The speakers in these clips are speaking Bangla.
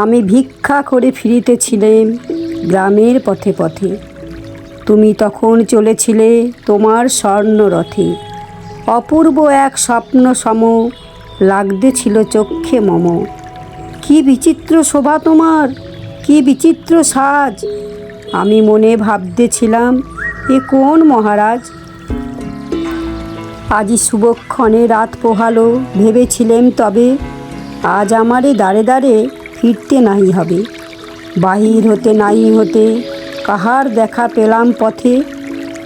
আমি ভিক্ষা করে ফিরিতেছিলাম গ্রামের পথে পথে। তুমি তখন চলেছিলে তোমার স্বর্ণরথে। অপূর্ব এক স্বপ্ন সম লাগতেছিল চক্ষে মম। কি বিচিত্র শোভা তোমার, কি বিচিত্র সাজ। আমি মনে ভাবতেছিলাম, এ কোন মহারাজ। আজি শুভক্ষণে রাত পোহালো, ভেবেছিলেম তবে আজ আমারে দাঁড়ে দাঁড়ে ফিরতে নাহি হবে। বাহির হতে নাই হতে কাহার দেখা পেলাম পথে।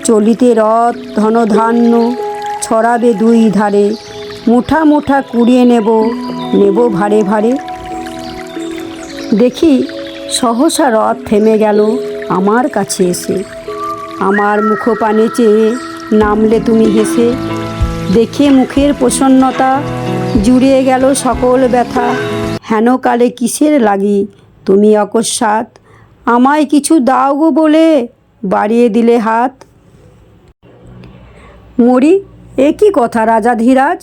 চলিতে রথ ধনধান্য ছড়াবে দুই ধারে। মুঠা মুঠা কুড়িয়ে নেব নেব ভারে ভারে। দেখি সহসা রথ থেমে গেল আমার কাছে এসে। আমার মুখপানে চেয়ে নামলে তুমি হেসে। দেখে মুখের প্রসন্নতা জুড়িয়ে গেল সকল ব্যথা। হেন কালে কিসের লাগি তুমি অকস্মাৎ আমায় কিছু দাও গো বলে বাড়িয়ে দিলে হাত। মরি, এ কি কথা রাজাধিরাজ,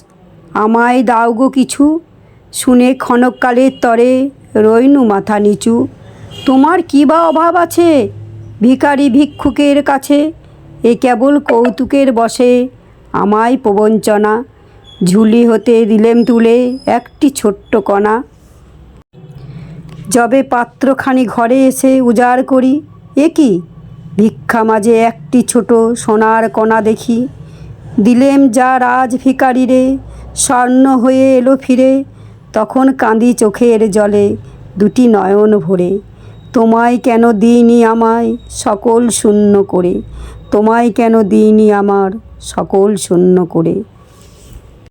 আমায় দাও গো কিছু। শুনে ক্ষণকালের তরে রইনু মাথা নিচু। তোমার কী বা অভাব আছে ভিখারি ভিক্ষুকের কাছে। এ কেবল কৌতুকের বশে আমায় প্রবঞ্চনা। ঝুলি হতে দিলেম তুলে একটি ছোট্ট কণা। যবে পাত্রখানি ঘরে এসে উজাড় করি, এ কি ভিক্ষা মাঝে একটি ছোট সোনার কণা দেখি। দিলেম যা রাজ ভিখারিরে, স্বর্ণ হয়ে এলো ফিরে। তখন কাঁদি চোখের জলে দুটি নয়ন ভরে। তোমায় কেন দিইনি আমায় সকল শূন্য করে, তোমায় কেন দিইনি আমার সকল শূন্য করে।